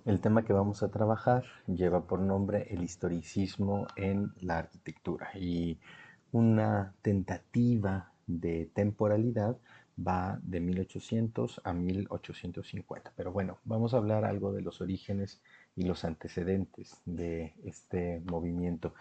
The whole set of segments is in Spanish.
El tema que vamos a trabajar lleva por nombre el historicismo en la arquitectura y una tentativa de temporalidad va de 1800 a 1850. Pero bueno, vamos a hablar algo de los orígenes y los antecedentes de este movimiento.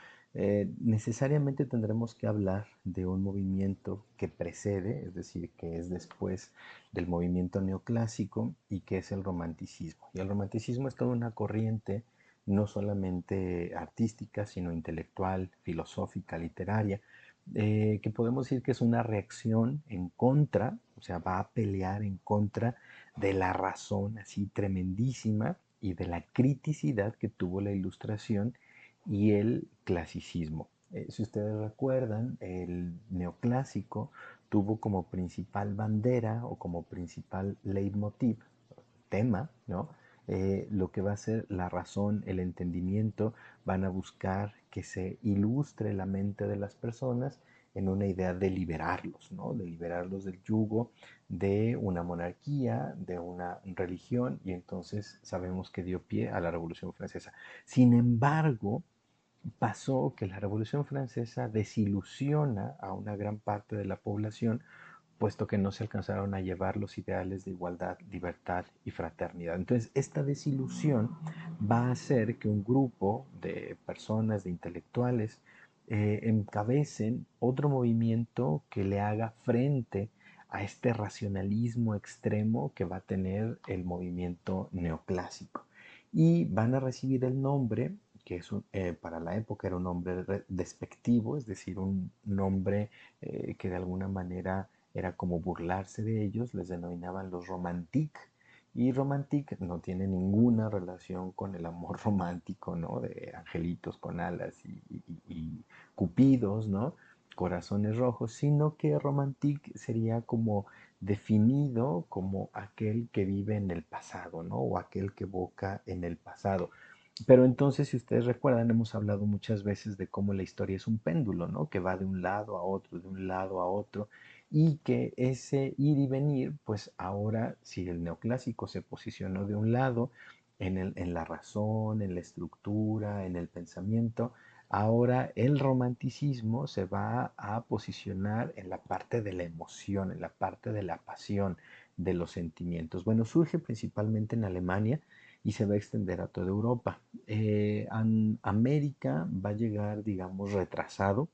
Necesariamente tendremos que hablar de un movimiento que precede, es decir, que es después del movimiento neoclásico y que es el romanticismo. Y el romanticismo es toda una corriente no solamente artística, sino intelectual, filosófica, literaria, que podemos decir que es una reacción en contra, o sea, va a pelear en contra de la razón así tremendísima y de la criticidad que tuvo la ilustración y el clasicismo. Si ustedes recuerdan, el neoclásico tuvo como principal bandera o como principal leitmotiv, tema, ¿no? Lo que va a ser la razón, el entendimiento, van a buscar que se ilustre la mente de las personas en una idea de liberarlos, ¿no? De liberarlos del yugo de una monarquía, de una religión, y entonces sabemos que dio pie a la Revolución Francesa. Sin embargo, pasó que la Revolución Francesa desilusiona a una gran parte de la población, puesto que no se alcanzaron a llevar los ideales de igualdad, libertad y fraternidad. Entonces, esta desilusión va a hacer que un grupo de personas, de intelectuales, encabecen otro movimiento que le haga frente a este racionalismo extremo que va a tener el movimiento neoclásico. Y van a recibir el nombre, que es para la época era un nombre despectivo, es decir, un nombre que de alguna manera era como burlarse de ellos, les denominaban los romantiques. Y romantic no tiene ninguna relación con el amor romántico, ¿no? De angelitos con alas y cupidos, ¿no? Corazones rojos, sino que romantic sería como definido como aquel que vive en el pasado, ¿no? O aquel que evoca en el pasado. Pero entonces, si ustedes recuerdan, hemos hablado muchas veces de cómo la historia es un péndulo, ¿no? Que va de un lado a otro, de un lado a otro, y que ese ir y venir, pues ahora, si el neoclásico se posicionó de un lado, en la razón, en la estructura, en el pensamiento, ahora el romanticismo se va a posicionar en la parte de la emoción, en la parte de la pasión, de los sentimientos. Bueno, surge principalmente en Alemania y se va a extender a toda Europa. América va a llegar, digamos, retrasado,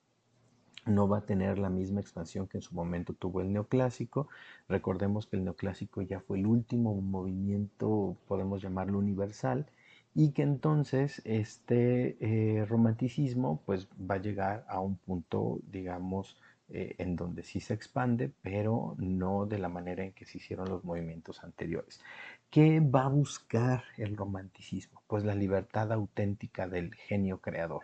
no va a tener la misma expansión que en su momento tuvo el neoclásico. Recordemos que el neoclásico ya fue el último movimiento, podemos llamarlo universal, y que entonces este romanticismo pues va a llegar a un punto, digamos, en donde sí se expande, pero no de la manera en que se hicieron los movimientos anteriores. ¿Qué va a buscar el romanticismo? Pues la libertad auténtica del genio creador.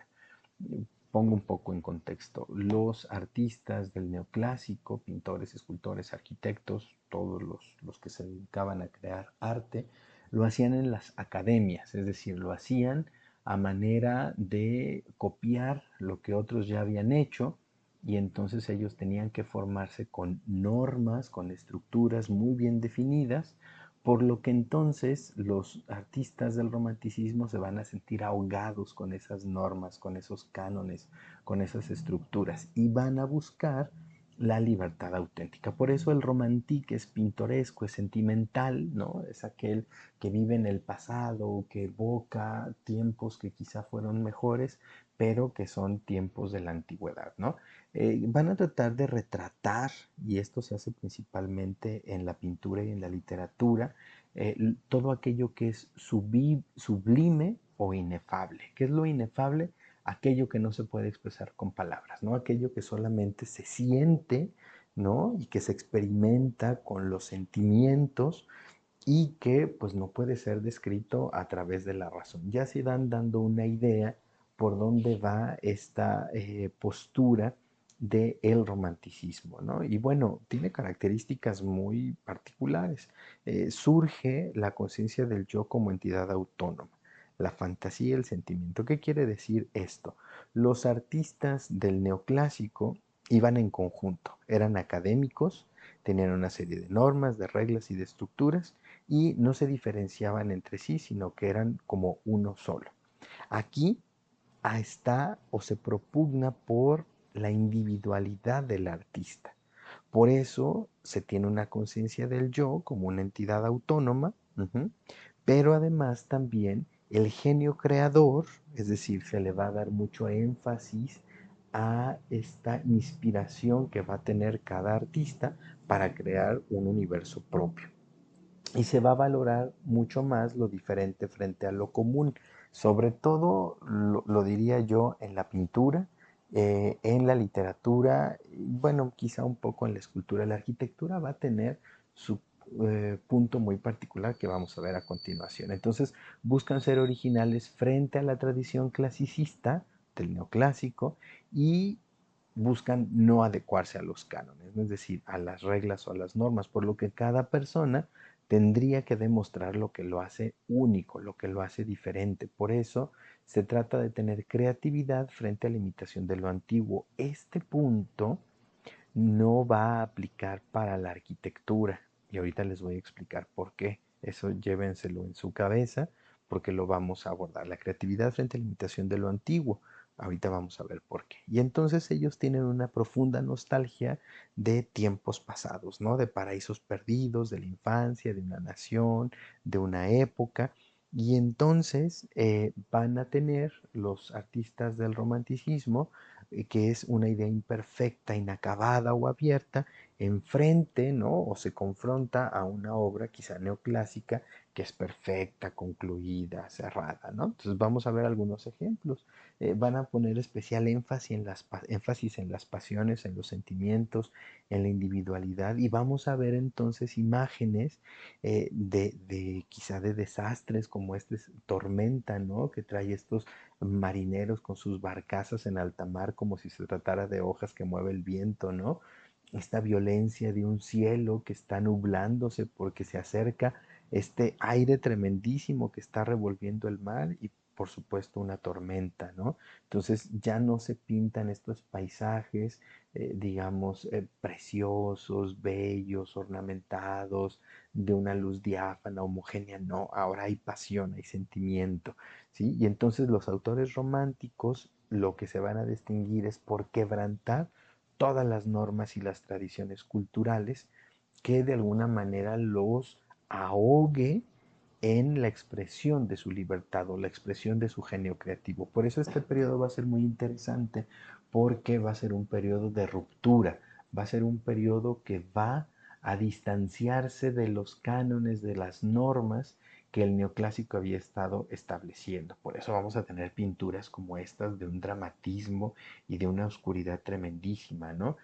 Pongo un poco en contexto. Los artistas del neoclásico, pintores, escultores, arquitectos, todos los que se dedicaban a crear arte, lo hacían en las academias, es decir, lo hacían a manera de copiar lo que otros ya habían hecho y entonces ellos tenían que formarse con normas, con estructuras muy bien definidas, por lo que entonces los artistas del romanticismo se van a sentir ahogados con esas normas, con esos cánones, con esas estructuras y van a buscar la libertad auténtica. Por eso el romantique es pintoresco, es sentimental, ¿no? Es aquel que vive en el pasado, que evoca tiempos que quizá fueron mejores, pero que son tiempos de la antigüedad, ¿no? Van a tratar de retratar, y esto se hace principalmente en la pintura y en la literatura, todo aquello que es sublime o inefable. ¿Qué es lo inefable? Aquello que no se puede expresar con palabras, ¿no? Aquello que solamente se siente, ¿no? Y que se experimenta con los sentimientos y que pues no puede ser descrito a través de la razón. Ya se dan dando una idea por dónde va esta postura del romanticismo, ¿no? Y bueno, tiene características muy particulares. Surge la conciencia del yo como entidad autónoma, la fantasía y el sentimiento. ¿Qué quiere decir esto? Los artistas del neoclásico iban en conjunto, eran académicos, tenían una serie de normas, de reglas y de estructuras, y no se diferenciaban entre sí, sino que eran como uno solo. Aquí está o se propugna por la individualidad del artista. Por eso se tiene una conciencia del yo como una entidad autónoma, pero además también el genio creador, es decir, se le va a dar mucho énfasis a esta inspiración que va a tener cada artista para crear un universo propio. Y se va a valorar mucho más lo diferente frente a lo común. Sobre todo, lo diría yo, en la pintura, en la literatura, y bueno, quizá un poco en la escultura. La arquitectura va a tener su punto muy particular que vamos a ver a continuación. Entonces, buscan ser originales frente a la tradición clasicista del neoclásico y buscan no adecuarse a los cánones, ¿no? Es decir, a las reglas o a las normas, por lo que cada persona tendría que demostrar lo que lo hace único, lo que lo hace diferente. Por eso se trata de tener creatividad frente a la imitación de lo antiguo. Este punto no va a aplicar para la arquitectura y ahorita les voy a explicar por qué. Eso llévenselo en su cabeza porque lo vamos a abordar. La creatividad frente a la imitación de lo antiguo. Ahorita vamos a ver por qué. Y entonces ellos tienen una profunda nostalgia de tiempos pasados, ¿no? De paraísos perdidos, de la infancia, de una nación, de una época. Y entonces van a tener los artistas del romanticismo, que es una idea imperfecta, inacabada o abierta, enfrente, ¿no? O se confronta a una obra quizá neoclásica que es perfecta, concluida, cerrada, ¿no? Entonces vamos a ver algunos ejemplos. Van a poner especial énfasis en las pasiones, en los sentimientos, en la individualidad y vamos a ver entonces imágenes quizá de desastres como tormenta, ¿no? Que trae estos marineros con sus barcazas en alta mar como si se tratara de hojas que mueve el viento, ¿no? Esta violencia de un cielo que está nublándose porque se acerca este aire tremendísimo que está revolviendo el mar y por supuesto una tormenta, ¿no? Entonces ya no se pintan estos paisajes, digamos, preciosos, bellos, ornamentados, de una luz diáfana, homogénea, no, ahora hay pasión, hay sentimiento, ¿sí? Y entonces los autores románticos lo que se van a distinguir es por quebrantar todas las normas y las tradiciones culturales que de alguna manera los ahogue en la expresión de su libertad o la expresión de su genio creativo. Por eso este periodo va a ser muy interesante porque va a ser un periodo de ruptura, va a ser un periodo que va a distanciarse de los cánones, de las normas que el neoclásico había estado estableciendo. Por eso vamos a tener pinturas como estas de un dramatismo y de una oscuridad tremendísima, ¿no?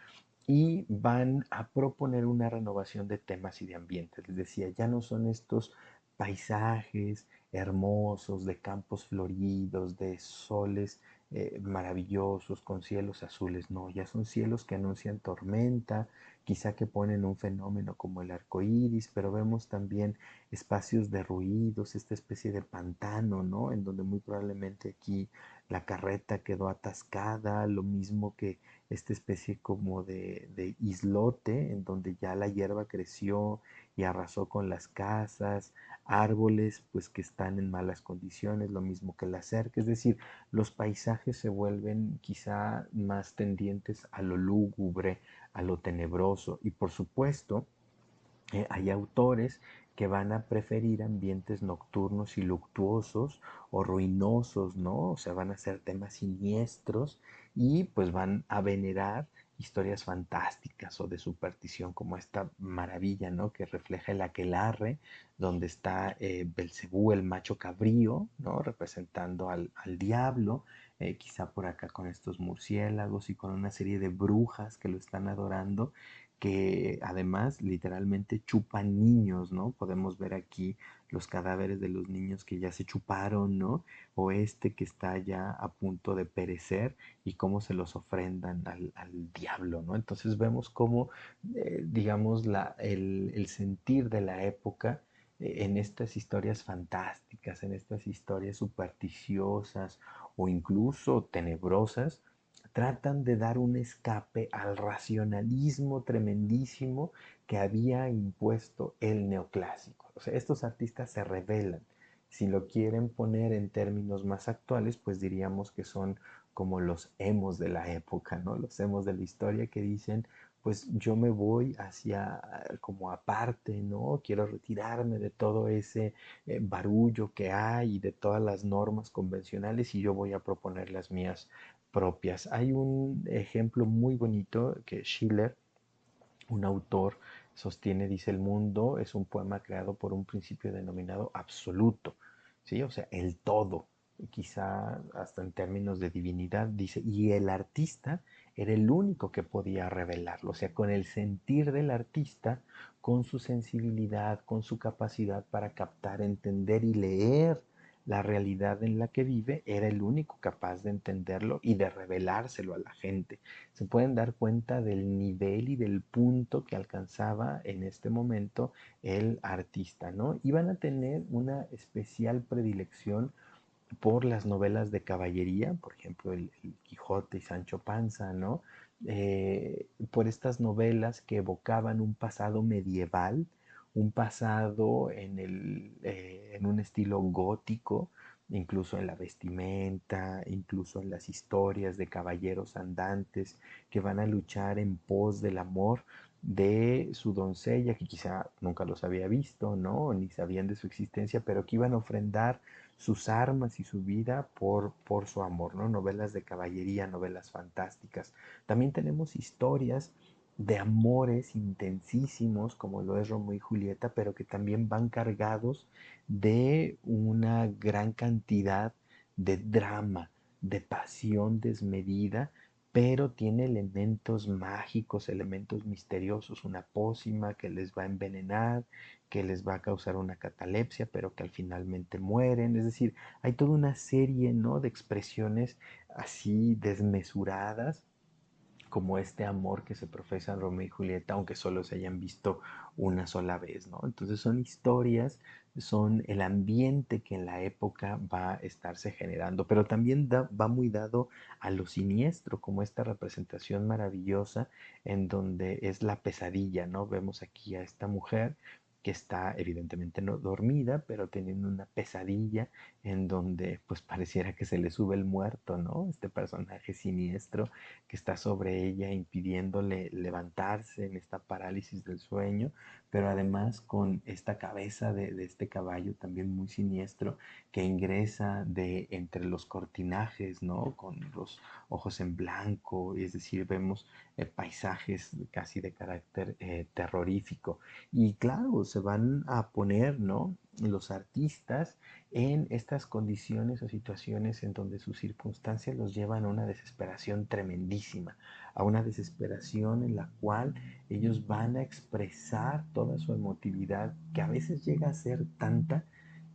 Y van a proponer una renovación de temas y de ambientes. Les decía, ya no son estos paisajes hermosos de campos floridos, de soles maravillosos con cielos azules, no, ya son cielos que anuncian tormenta, quizá que ponen un fenómeno como el arco iris, pero vemos también espacios de ruidos, esta especie de pantano, ¿no? En donde muy probablemente aquí la carreta quedó atascada, lo mismo que esta especie como de islote en donde ya la hierba creció y arrasó con las casas, árboles pues que están en malas condiciones, lo mismo que la cerca, es decir, los paisajes se vuelven quizá más tendientes a lo lúgubre, a lo tenebroso y por supuesto hay autores que van a preferir ambientes nocturnos y luctuosos o ruinosos, ¿no? O sea, van a ser temas siniestros y pues van a venerar historias fantásticas o de superstición como esta maravilla, ¿no? Que refleja el aquelarre, donde está Belcebú, el macho cabrío, ¿no? Representando al diablo, quizá por acá con estos murciélagos y con una serie de brujas que lo están adorando que además literalmente chupan niños, ¿no? Podemos ver aquí los cadáveres de los niños que ya se chuparon, ¿no? O este que está ya a punto de perecer y cómo se los ofrendan al diablo, ¿no? Entonces vemos cómo, digamos, el sentir de la época en estas historias fantásticas, en estas historias supersticiosas o incluso tenebrosas, tratan de dar un escape al racionalismo tremendísimo que había impuesto el neoclásico. O sea, estos artistas se rebelan. Si lo quieren poner en términos más actuales, pues diríamos que son como los emos de la época, ¿no? Los emos de la historia que dicen, pues yo me voy hacia como aparte, ¿no? Quiero retirarme de todo ese barullo que hay y de todas las normas convencionales y yo voy a proponer las mías propias. Hay un ejemplo muy bonito que Schiller, un autor, sostiene, dice, el mundo es un poema creado por un principio denominado absoluto, ¿sí? O sea, el todo, quizá hasta en términos de divinidad, dice, y el artista era el único que podía revelarlo, o sea, con el sentir del artista, con su sensibilidad, con su capacidad para captar, entender y leer la realidad en la que vive, era el único capaz de entenderlo y de revelárselo a la gente. Se pueden dar cuenta del nivel y del punto que alcanzaba en este momento el artista, ¿no? Iban a tener una especial predilección por las novelas de caballería, por ejemplo, el Quijote y Sancho Panza, ¿no? Por estas novelas que evocaban un pasado medieval, un pasado en un estilo gótico, incluso en la vestimenta, incluso en las historias de caballeros andantes que van a luchar en pos del amor de su doncella, que quizá nunca los había visto, ¿no? Ni sabían de su existencia, pero que iban a ofrendar sus armas y su vida por su amor, ¿no? Novelas de caballería, novelas fantásticas. También tenemos historias de amores intensísimos, como lo es Romeo y Julieta, pero que también van cargados de una gran cantidad de drama, de pasión desmedida, pero tiene elementos mágicos, elementos misteriosos, una pócima que les va a envenenar, que les va a causar una catalepsia, pero que al finalmente mueren. Es decir, hay toda una serie, ¿no?, de expresiones así desmesuradas como este amor que se profesa en Romeo y Julieta, aunque solo se hayan visto una sola vez, ¿no? Entonces son historias, son el ambiente que en la época va a estarse generando, pero también va muy dado a lo siniestro, como esta representación maravillosa en donde es la pesadilla, ¿no? Vemos aquí a esta mujer que está evidentemente no dormida, pero teniendo una pesadilla en donde pues pareciera que se le sube el muerto, ¿no? Este personaje siniestro que está sobre ella impidiéndole levantarse en esta parálisis del sueño, pero además con esta cabeza de este caballo también muy siniestro que ingresa de entre los cortinajes, ¿no? Con los ojos en blanco, es decir, vemos paisajes casi de carácter terrorífico. Y claro, se van a poner, ¿no?, los artistas en estas condiciones o situaciones en donde sus circunstancias los llevan a una desesperación tremendísima, a una desesperación en la cual ellos van a expresar toda su emotividad, que a veces llega a ser tanta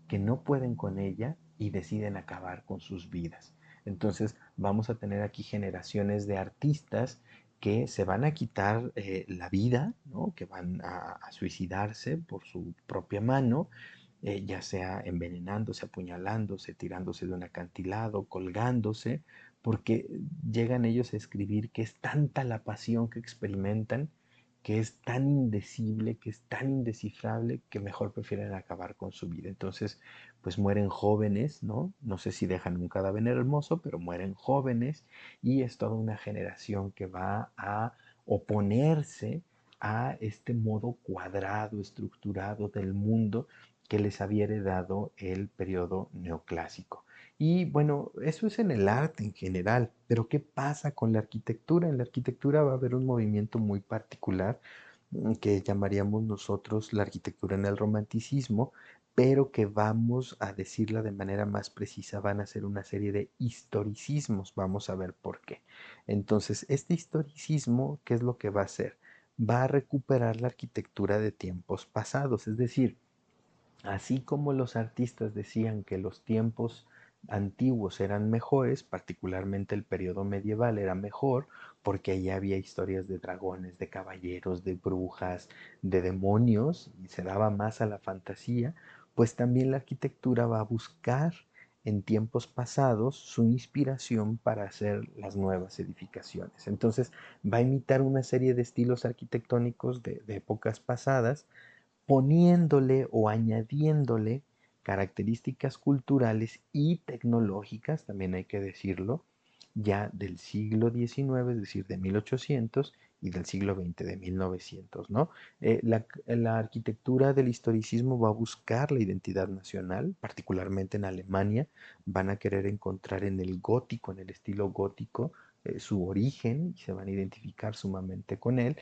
que no pueden con ella y deciden acabar con sus vidas. Entonces vamos a tener aquí generaciones de artistas que se van a quitar la vida, ¿no?, que van a suicidarse por su propia mano, ya sea envenenándose, apuñalándose, tirándose de un acantilado, colgándose, porque llegan ellos a escribir que es tanta la pasión que experimentan, que es tan indecible, que es tan indescifrable, que mejor prefieren acabar con su vida. Entonces, pues mueren jóvenes, ¿no? No sé si dejan un cadáver hermoso, pero mueren jóvenes y es toda una generación que va a oponerse a este modo cuadrado, estructurado del mundo que les había heredado el periodo neoclásico. Y bueno, eso es en el arte en general, pero ¿qué pasa con la arquitectura? En la arquitectura va a haber un movimiento muy particular que llamaríamos nosotros la arquitectura en el romanticismo, pero que vamos a decirla de manera más precisa, van a ser una serie de historicismos, vamos a ver por qué. Entonces, este historicismo, ¿qué es lo que va a hacer? Va a recuperar la arquitectura de tiempos pasados, es decir, así como los artistas decían que los tiempos antiguos eran mejores, particularmente el periodo medieval era mejor, porque allí había historias de dragones, de caballeros, de brujas, de demonios, y se daba más a la fantasía, pues también la arquitectura va a buscar en tiempos pasados su inspiración para hacer las nuevas edificaciones. Entonces va a imitar una serie de estilos arquitectónicos de épocas pasadas, poniéndole o añadiéndole características culturales y tecnológicas, también hay que decirlo, ya del siglo XIX, es decir, de 1800, y del siglo XX, de 1900, ¿no? La arquitectura del historicismo va a buscar la identidad nacional, particularmente en Alemania, van a querer encontrar en el gótico, en el estilo gótico, su origen y se van a identificar sumamente con él,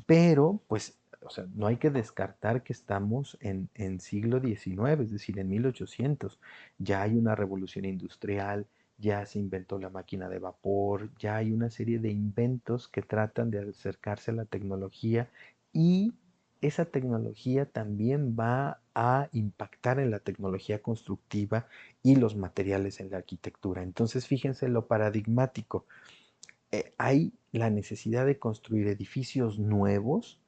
pero, pues, o sea, no hay que descartar que estamos en siglo XIX, es decir, en 1800. Ya hay una revolución industrial, ya se inventó la máquina de vapor, ya hay una serie de inventos que tratan de acercarse a la tecnología y esa tecnología también va a impactar en la tecnología constructiva y los materiales en la arquitectura. Entonces, fíjense lo paradigmático, hay la necesidad de construir edificios nuevos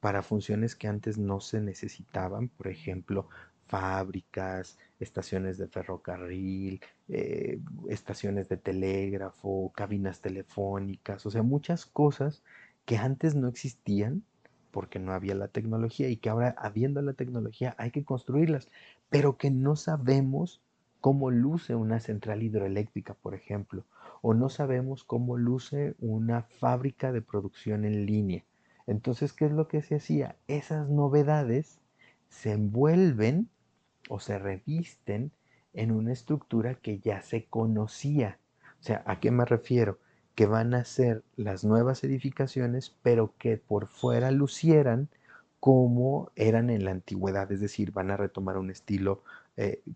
para funciones que antes no se necesitaban, por ejemplo, fábricas, estaciones de ferrocarril, estaciones de telégrafo, cabinas telefónicas, o sea, muchas cosas que antes no existían porque no había la tecnología y que ahora, habiendo la tecnología, hay que construirlas, pero que no sabemos cómo luce una central hidroeléctrica, por ejemplo, o no sabemos cómo luce una fábrica de producción en línea. Entonces, ¿qué es lo que se hacía? Esas novedades se envuelven o se revisten en una estructura que ya se conocía. O sea, ¿a qué me refiero? Que van a ser las nuevas edificaciones, pero que por fuera lucieran como eran en la antigüedad, es decir, van a retomar un estilo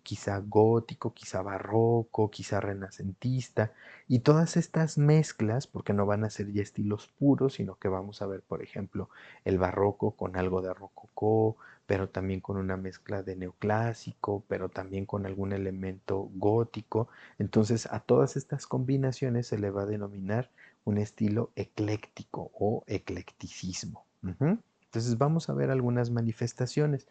quizá gótico, quizá barroco, quizá renacentista, y todas estas mezclas, porque no van a ser ya estilos puros, sino que vamos a ver, por ejemplo, el barroco con algo de rococó, pero también con una mezcla de neoclásico, pero también con algún elemento gótico. Entonces, a todas estas combinaciones se le va a denominar un estilo ecléctico o eclecticismo. Ujú. Entonces, vamos a ver algunas manifestaciones.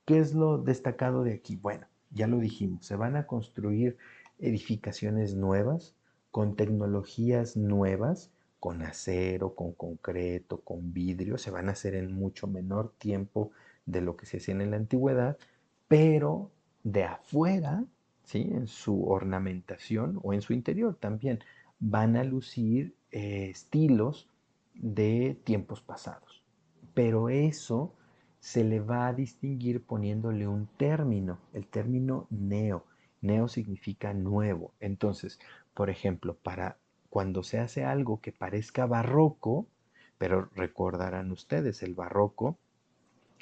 ¿Qué es lo destacado de aquí? Bueno, ya lo dijimos, se van a construir edificaciones nuevas, con tecnologías nuevas, con acero, con concreto, con vidrio, se van a hacer en mucho menor tiempo de lo que se hacía en la antigüedad, pero de afuera, ¿sí? En su ornamentación o en su interior también, van a lucir estilos de tiempos pasados. Pero eso se le va a distinguir poniéndole un término, el término neo. Neo significa nuevo. Entonces, por ejemplo, para cuando se hace algo que parezca barroco, pero recordarán ustedes, el barroco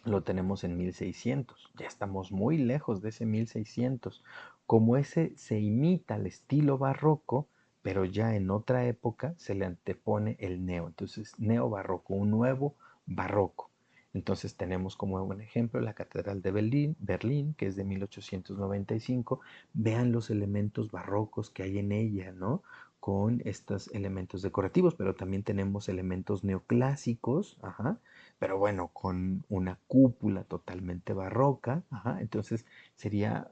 lo tenemos en 1600, ya estamos muy lejos de ese 1600. Como ese se imita al estilo barroco, pero ya en otra época se le antepone el neo. Entonces, neobarroco, un nuevo barroco. Entonces tenemos como un ejemplo la Catedral de Berlín, que es de 1895. Vean los elementos barrocos que hay en ella, ¿no? Con estos elementos decorativos, pero también tenemos elementos neoclásicos, ajá, pero bueno, con una cúpula totalmente barroca, ajá, entonces sería,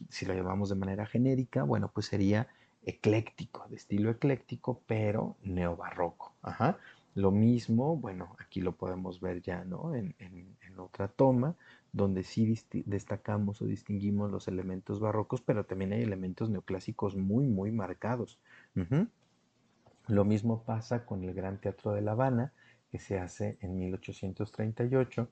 si lo llamamos de manera genérica, bueno, pues sería ecléctico, de estilo ecléctico, pero neobarroco, ajá. Lo mismo, bueno, aquí lo podemos ver ya, ¿no? En otra toma, donde sí destacamos o distinguimos los elementos barrocos, pero también hay elementos neoclásicos muy, muy marcados. Ujú. Lo mismo pasa con el Gran Teatro de La Habana, que se hace en 1838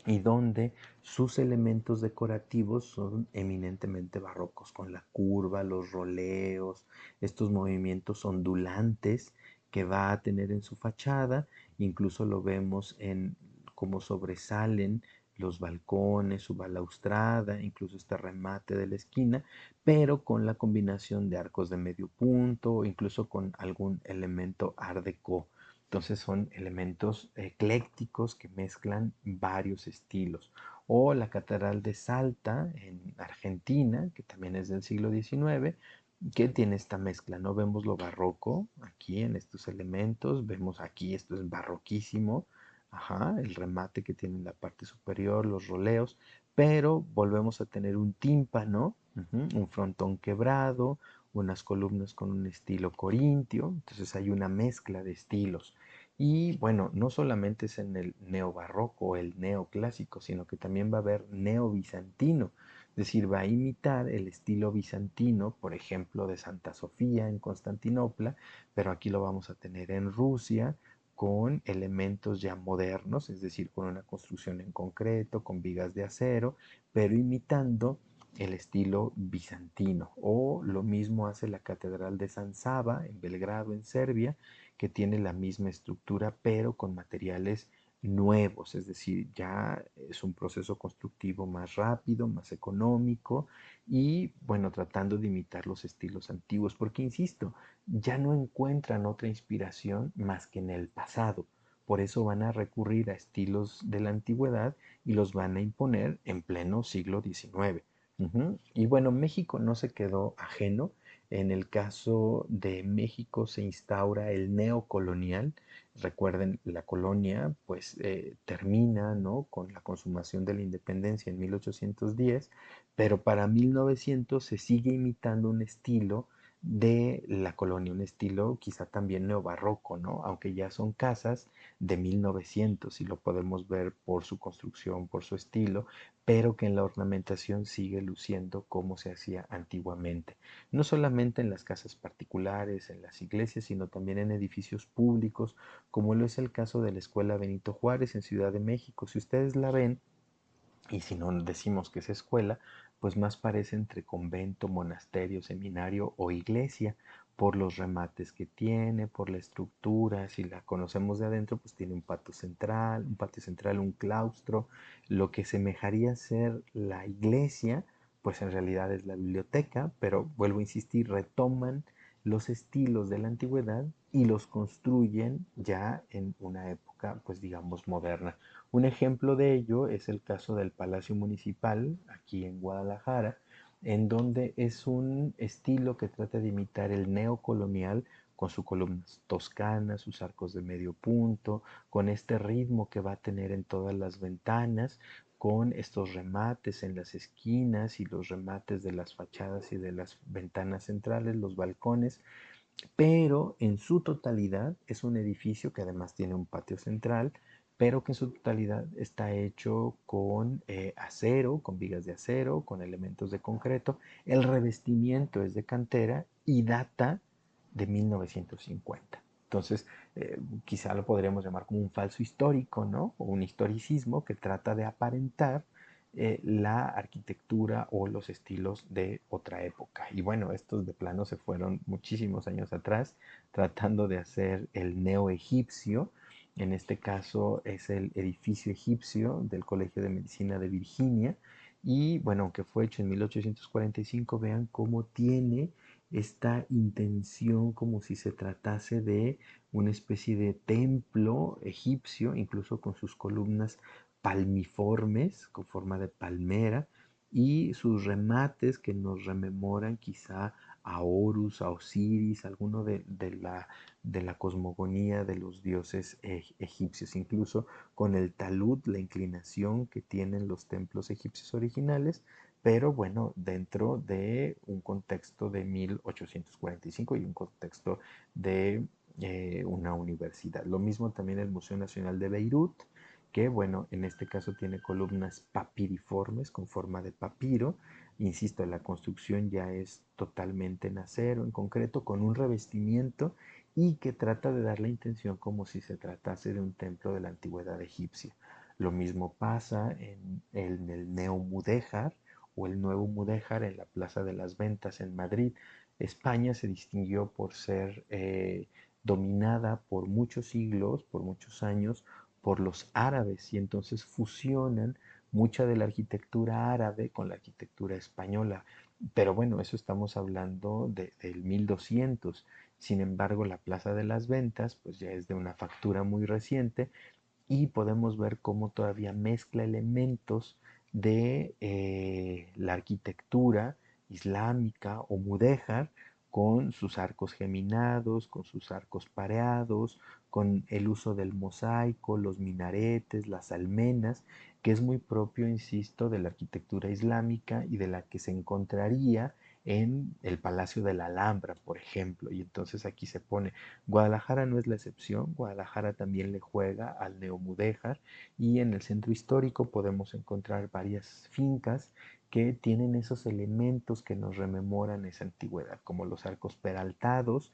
y donde sus elementos decorativos son eminentemente barrocos, con la curva, los roleos, estos movimientos ondulantes que va a tener en su fachada, incluso lo vemos en cómo sobresalen los balcones, su balaustrada, incluso este remate de la esquina, pero con la combinación de arcos de medio punto, incluso con algún elemento art déco. Entonces son elementos eclécticos que mezclan varios estilos. O la Catedral de Salta en Argentina, que también es del siglo XIX, que tiene esta mezcla, ¿no? Vemos lo barroco aquí en estos elementos, vemos aquí, esto es barroquísimo, ajá, el remate que tiene en la parte superior, los roleos, pero volvemos a tener un tímpano, un frontón quebrado, unas columnas con un estilo corintio, entonces hay una mezcla de estilos. Y bueno, no solamente es en el neobarroco o el neoclásico, sino que también va a haber neobizantino, es decir, va a imitar el estilo bizantino, por ejemplo, de Santa Sofía en Constantinopla, pero aquí lo vamos a tener en Rusia con elementos ya modernos, es decir, con una construcción en concreto, con vigas de acero, pero imitando el estilo bizantino. O lo mismo hace la Catedral de San Sava en Belgrado, en Serbia, que tiene la misma estructura, pero con materiales nuevos, es decir, ya es un proceso constructivo más rápido, más económico y bueno, tratando de imitar los estilos antiguos, porque insisto, ya no encuentran otra inspiración más que en el pasado. Por eso van a recurrir a estilos de la antigüedad y los van a imponer en pleno siglo XIX. Y bueno, México no se quedó ajeno. En el caso de México se instaura el neocolonial. Recuerden, la colonia pues termina, ¿no?, con la consumación de la independencia en 1810, pero para 1900 se sigue imitando un estilo de la colonia, un estilo quizá también neobarroco, ¿no? Aunque ya son casas de 1900 y lo podemos ver por su construcción, por su estilo, pero que en la ornamentación sigue luciendo como se hacía antiguamente. No solamente en las casas particulares, en las iglesias, sino también en edificios públicos, como lo es el caso de la Escuela Benito Juárez en Ciudad de México. Si ustedes la ven, y si no decimos que es escuela, pues más parece entre convento, monasterio, seminario o iglesia, por los remates que tiene, por la estructura. Si la conocemos de adentro, pues tiene un patio central, un claustro. Lo que semejaría ser la iglesia, pues en realidad es la biblioteca, pero vuelvo a insistir, retoman los estilos de la antigüedad y los construyen ya en una época, pues digamos, moderna. Un ejemplo de ello es el caso del Palacio Municipal, aquí en Guadalajara, en donde es un estilo que trata de imitar el neocolonial con sus columnas toscanas, sus arcos de medio punto, con este ritmo que va a tener en todas las ventanas, con estos remates en las esquinas y los remates de las fachadas y de las ventanas centrales, los balcones, pero en su totalidad es un edificio que además tiene un patio central, pero que en su totalidad está hecho con acero, con vigas de acero, con elementos de concreto. El revestimiento es de cantera y data de 1950. Entonces, quizá lo podríamos llamar como un falso histórico, ¿no? O un historicismo que trata de aparentar la arquitectura o los estilos de otra época. Y bueno, estos de plano se fueron muchísimos años atrás tratando de hacer el neo-egipcio. En este caso es el edificio egipcio del Colegio de Medicina de Virginia. Y bueno, aunque fue hecho en 1845, vean cómo tiene esta intención como si se tratase de una especie de templo egipcio, incluso con sus columnas palmiformes con forma de palmera y sus remates que nos rememoran quizá a Horus, a Osiris, alguno de la cosmogonía de los dioses egipcios, incluso con el talud, la inclinación que tienen los templos egipcios originales, pero bueno, dentro de un contexto de 1845 y un contexto de una universidad. Lo mismo también el Museo Nacional de Beirut, que bueno, en este caso tiene columnas papiriformes con forma de papiro. Insisto, la construcción ya es totalmente en acero, en concreto, con un revestimiento y que trata de dar la intención como si se tratase de un templo de la antigüedad egipcia. Lo mismo pasa en el Neomudéjar o el Nuevo Mudéjar en la Plaza de las Ventas en Madrid. España se distinguió por ser dominada por muchos siglos, por muchos años, por los árabes y entonces fusionan mucha de la arquitectura árabe con la arquitectura española. Pero bueno, eso estamos hablando del 1200. Sin embargo, la Plaza de las Ventas pues ya es de una factura muy reciente y podemos ver cómo todavía mezcla elementos de la arquitectura islámica o mudéjar con sus arcos geminados, con sus arcos pareados, con el uso del mosaico, los minaretes, las almenas, que es muy propio, insisto, de la arquitectura islámica y de la que se encontraría en el Palacio de la Alhambra, por ejemplo. Y entonces aquí se pone, Guadalajara no es la excepción, Guadalajara también le juega al neomudéjar y en el centro histórico podemos encontrar varias fincas que tienen esos elementos que nos rememoran esa antigüedad, como los arcos peraltados,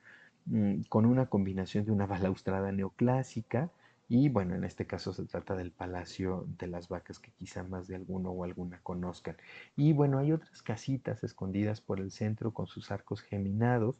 con una combinación de una balaustrada neoclásica, y bueno, en este caso se trata del Palacio de las Vacas que quizá más de alguno o alguna conozcan. Y bueno, hay otras casitas escondidas por el centro con sus arcos geminados,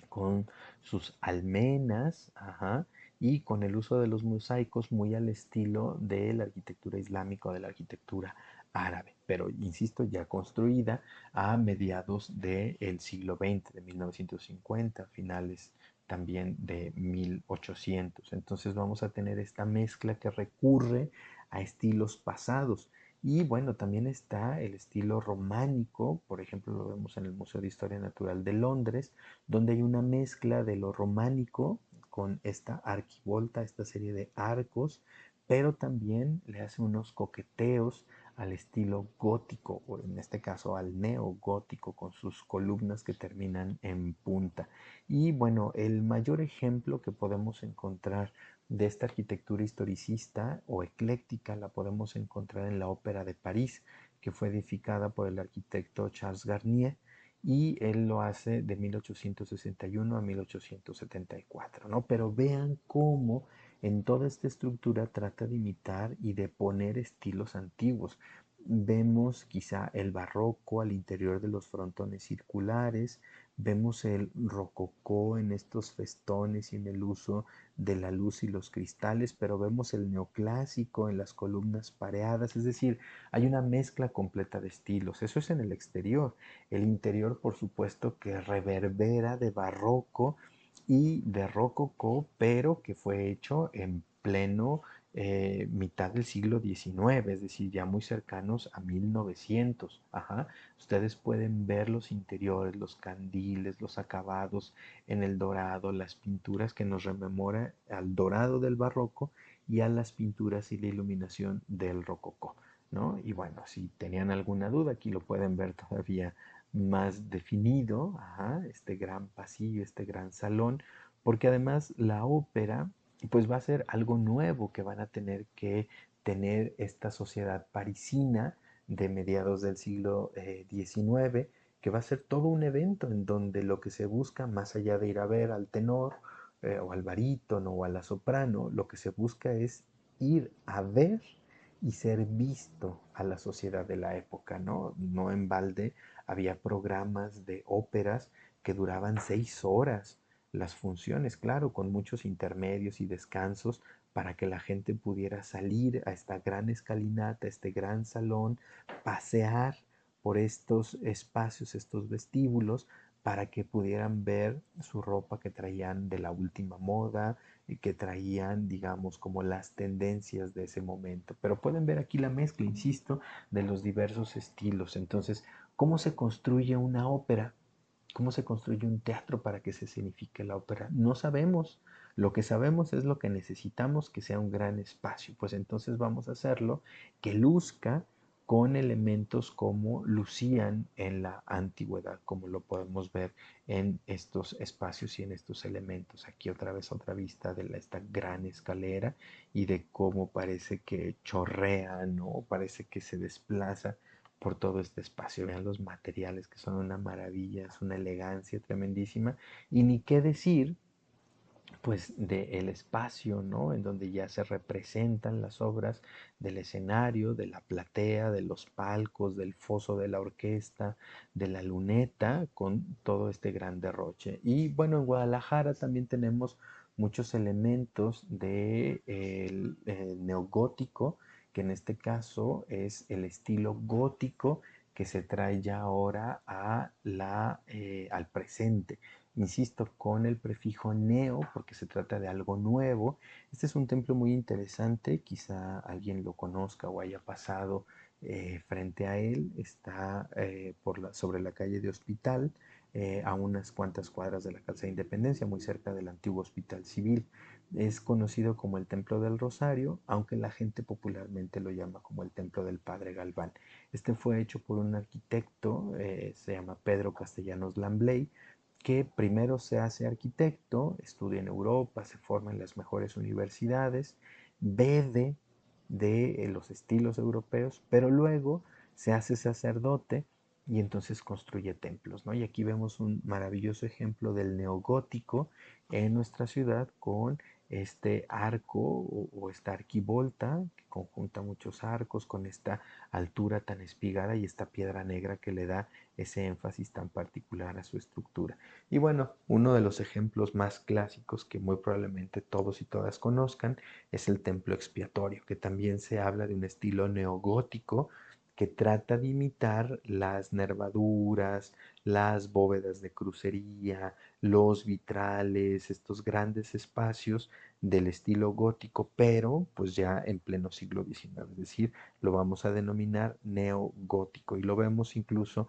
con sus almenas, ajá, y con el uso de los mosaicos muy al estilo de la arquitectura islámica o de la arquitectura árabe, pero insisto, ya construida a mediados del siglo XX, de 1950, finales también de 1800. Entonces vamos a tener esta mezcla que recurre a estilos pasados. Y bueno, también está el estilo románico, por ejemplo, lo vemos en el Museo de Historia Natural de Londres, donde hay una mezcla de lo románico con esta arquivolta, esta serie de arcos, pero también le hace unos coqueteos al estilo gótico, o en este caso al neogótico, con sus columnas que terminan en punta. Y bueno, el mayor ejemplo que podemos encontrar de esta arquitectura historicista o ecléctica la podemos encontrar en la Ópera de París, que fue edificada por el arquitecto Charles Garnier, y él lo hace de 1861 a 1874, ¿no? Pero vean cómo en toda esta estructura trata de imitar y de poner estilos antiguos. Vemos quizá el barroco al interior de los frontones circulares, vemos el rococó en estos festones y en el uso de la luz y los cristales, pero vemos el neoclásico en las columnas pareadas, es decir, hay una mezcla completa de estilos. Eso es en el exterior. El interior, por supuesto, que reverbera de barroco y de rococó, pero que fue hecho en pleno mitad del siglo XIX, es decir, ya muy cercanos a 1900. Ajá. Ustedes pueden ver los interiores, los candiles, los acabados en el dorado, las pinturas que nos rememora al dorado del barroco y a las pinturas y la iluminación del rococó, ¿no? Y bueno, si tenían alguna duda, aquí lo pueden ver todavía más definido, ajá, este gran pasillo, este gran salón, porque además la ópera pues va a ser algo nuevo que van a tener que tener esta sociedad parisina de mediados del siglo XIX, que va a ser todo un evento en donde lo que se busca, más allá de ir a ver al tenor o al barítono o a la soprano, lo que se busca es ir a ver y ser visto a la sociedad de la época, ¿no? No en balde había programas de óperas que duraban 6 horas las funciones, claro, con muchos intermedios y descansos para que la gente pudiera salir a esta gran escalinata, a este gran salón, pasear por estos espacios, estos vestíbulos, para que pudieran ver su ropa que traían de la última moda, y que traían, digamos, como las tendencias de ese momento. Pero pueden ver aquí la mezcla, insisto, de los diversos estilos. Entonces, ¿cómo se construye una ópera? ¿Cómo se construye un teatro para que se signifique la ópera? No sabemos. Lo que sabemos es lo que necesitamos que sea un gran espacio. Pues entonces vamos a hacerlo que luzca con elementos como lucían en la antigüedad, como lo podemos ver en estos espacios y en estos elementos. Aquí otra vez otra vista de esta gran escalera y de cómo parece que chorrea, ¿no? Parece que se desplaza por todo este espacio. Vean los materiales que son una maravilla, es una elegancia tremendísima. Y ni qué decir, pues, del espacio, ¿no? En donde ya se representan las obras del escenario, de la platea, de los palcos, del foso de la orquesta, de la luneta, con todo este gran derroche. Y bueno, en Guadalajara también tenemos muchos elementos del neogótico, que en este caso es el estilo gótico que se trae ya ahora al presente. Insisto, con el prefijo neo, porque se trata de algo nuevo. Este es un templo muy interesante, quizá alguien lo conozca o haya pasado frente a él. Está sobre la calle de Hospital, a unas cuantas cuadras de la Calzada de Independencia, muy cerca del antiguo Hospital Civil. Es conocido como el Templo del Rosario, aunque la gente popularmente lo llama como el Templo del Padre Galván. Este fue hecho por un arquitecto, se llama Pedro Castellanos Lamblay, que primero se hace arquitecto, estudia en Europa, se forma en las mejores universidades, bebe de los estilos europeos, pero luego se hace sacerdote y entonces construye templos, ¿no? Y aquí vemos un maravilloso ejemplo del neogótico en nuestra ciudad con este arco o esta arquivolta que conjunta muchos arcos con esta altura tan espigada y esta piedra negra que le da ese énfasis tan particular a su estructura. Y bueno, uno de los ejemplos más clásicos que muy probablemente todos y todas conozcan es el templo expiatorio, que también se habla de un estilo neogótico que trata de imitar las nervaduras, las bóvedas de crucería, los vitrales, estos grandes espacios del estilo gótico, pero pues ya en pleno siglo XIX, es decir, lo vamos a denominar neogótico y lo vemos incluso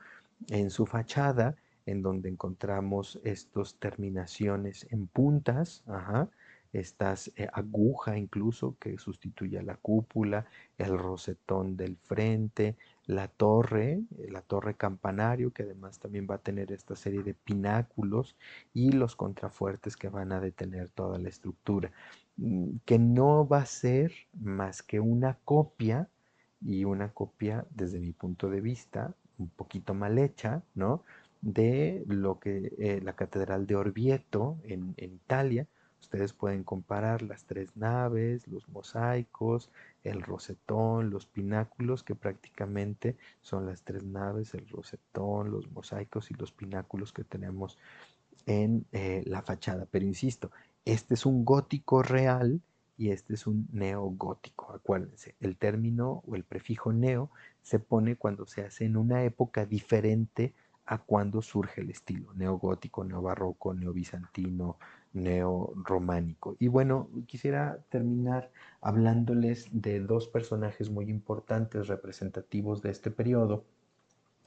en su fachada, en donde encontramos estas terminaciones en puntas, ajá, estas aguja incluso que sustituye a la cúpula, el rosetón del frente, la torre campanario, que además también va a tener esta serie de pináculos y los contrafuertes que van a detener toda la estructura, que no va a ser más que una copia y una copia desde mi punto de vista un poquito mal hecha, ¿no? De lo que la Catedral de Orvieto en Italia. Ustedes pueden comparar las tres naves, los mosaicos, el rosetón, los pináculos, que prácticamente son las tres naves, el rosetón, los mosaicos y los pináculos que tenemos en la fachada. Pero insisto, este es un gótico real y este es un neogótico. Acuérdense, el término o el prefijo neo se pone cuando se hace en una época diferente a cuando surge el estilo neogótico, neobarroco, neobizantino, neorrománico. Y bueno, quisiera terminar hablándoles de dos personajes muy importantes representativos de este periodo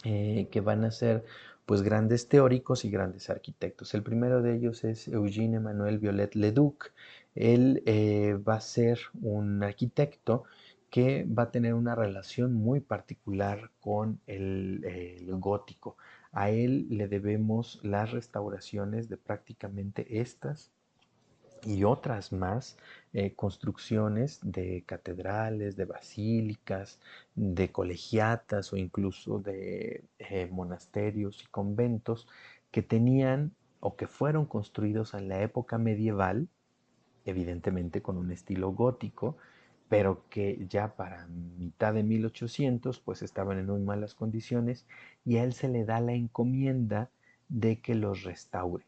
que van a ser pues grandes teóricos y grandes arquitectos. El primero de ellos es Eugène Emmanuel Viollet-le-Duc. Él va a ser un arquitecto que va a tener una relación muy particular con el gótico. A él le debemos las restauraciones de prácticamente estas y otras más construcciones de catedrales, de basílicas, de colegiatas o incluso de monasterios y conventos que tenían o que fueron construidos en la época medieval, evidentemente con un estilo gótico, pero que ya para mitad de 1800 pues estaban en muy malas condiciones y a él se le da la encomienda de que los restaure.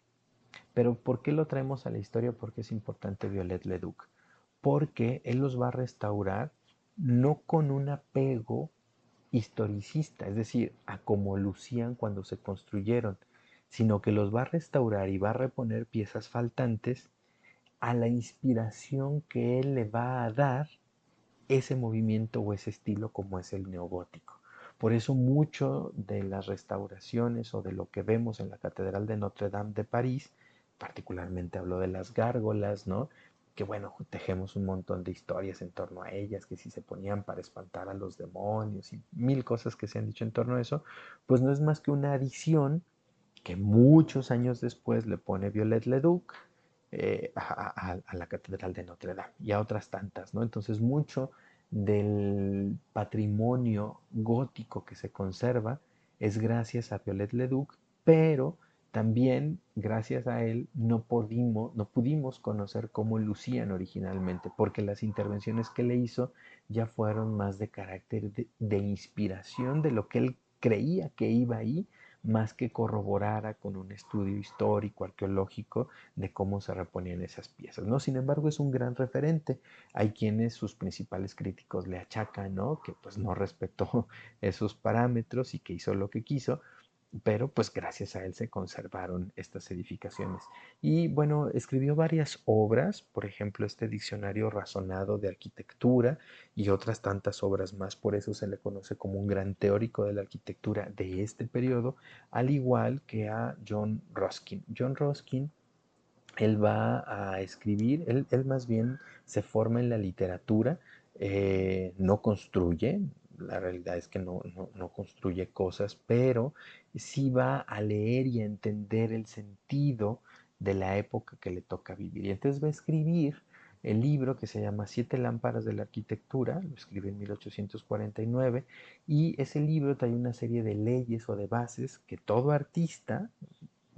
Pero ¿por qué lo traemos a la historia? Porque es importante Viollet-le-Duc. Porque él los va a restaurar no con un apego historicista, es decir, a cómo lucían cuando se construyeron, sino que los va a restaurar y va a reponer piezas faltantes a la inspiración que él le va a dar ese movimiento o ese estilo como es el neogótico. Por eso mucho de las restauraciones o de lo que vemos en la Catedral de Notre Dame de París, particularmente hablo de las gárgolas, ¿no? Que bueno, tejemos un montón de historias en torno a ellas, que si se ponían para espantar a los demonios y mil cosas que se han dicho en torno a eso, pues no es más que una adición que muchos años después le pone Viollet-le-Duc a la Catedral de Notre Dame y a otras tantas, ¿no? Entonces mucho del patrimonio gótico que se conserva es gracias a Viollet-le-Duc, pero también gracias a él no pudimos conocer cómo lucían originalmente, porque las intervenciones que le hizo ya fueron más de carácter de inspiración de lo que él creía que iba ahí, más que corroborara con un estudio histórico, arqueológico, de cómo se reponían esas piezas, ¿no? Sin embargo, es un gran referente. Hay quienes sus principales críticos le achacan, ¿no? Que pues no respetó esos parámetros y que hizo lo que quiso, pero pues gracias a él se conservaron estas edificaciones. Y bueno, escribió varias obras, por ejemplo, este diccionario razonado de arquitectura y otras tantas obras más, por eso se le conoce como un gran teórico de la arquitectura de este periodo, al igual que a John Ruskin. John Ruskin, él va a escribir, él más bien se forma en la literatura, no construye, la realidad es que no construye cosas, pero sí va a leer y a entender el sentido de la época que le toca vivir. Y entonces va a escribir el libro que se llama Siete lámparas de la arquitectura, lo escribe en 1849, y ese libro trae una serie de leyes o de bases que todo artista,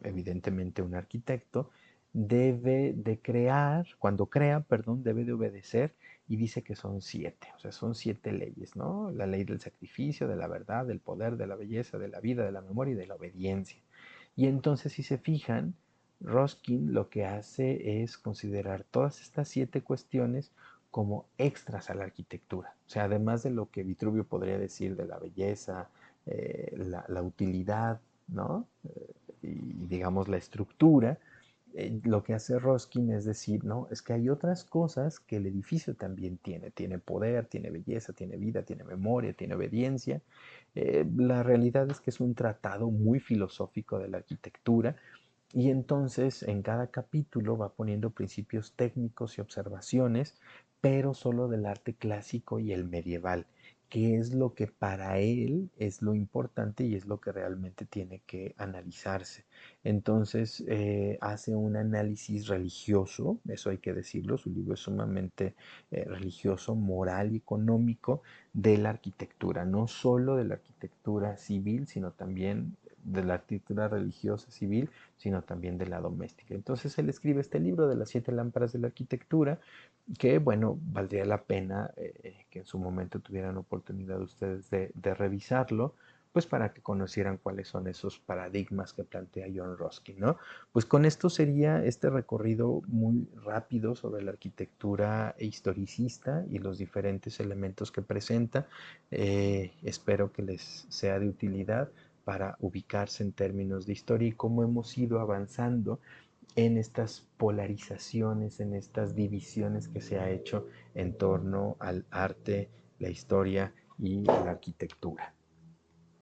evidentemente un arquitecto, debe de crear, cuando crea, perdón, debe de obedecer, y dice que son siete, o sea, son siete leyes, ¿no? La ley del sacrificio, de la verdad, del poder, de la belleza, de la vida, de la memoria y de la obediencia. Y entonces, si se fijan, Ruskin lo que hace es considerar todas estas siete cuestiones como extras a la arquitectura. O sea, además de lo que Vitruvio podría decir de la belleza, la utilidad, ¿no? Y digamos la estructura, lo que hace Ruskin es decir, no, es que hay otras cosas que el edificio también tiene. Tiene poder, tiene belleza, tiene vida, tiene memoria, tiene obediencia. La realidad es que es un tratado muy filosófico de la arquitectura y entonces en cada capítulo va poniendo principios técnicos y observaciones, pero solo del arte clásico y el medieval, que es lo que para él es lo importante y es lo que realmente tiene que analizarse. Entonces hace un análisis religioso, eso hay que decirlo, su libro es sumamente religioso, moral y económico de la arquitectura, no solo de la arquitectura civil, sino también de la arquitectura religiosa civil, sino también de la doméstica. Entonces él escribe este libro de las siete lámparas de la arquitectura, que bueno, valdría la pena que en su momento tuvieran oportunidad ustedes de revisarlo, pues para que conocieran cuáles son esos paradigmas que plantea John Ruskin, ¿no? Pues con esto sería este recorrido muy rápido sobre la arquitectura historicista y los diferentes elementos que presenta. Espero que les sea de utilidad para ubicarse en términos de historia y cómo hemos ido avanzando en estas polarizaciones, en estas divisiones que se ha hecho en torno al arte, la historia y la arquitectura.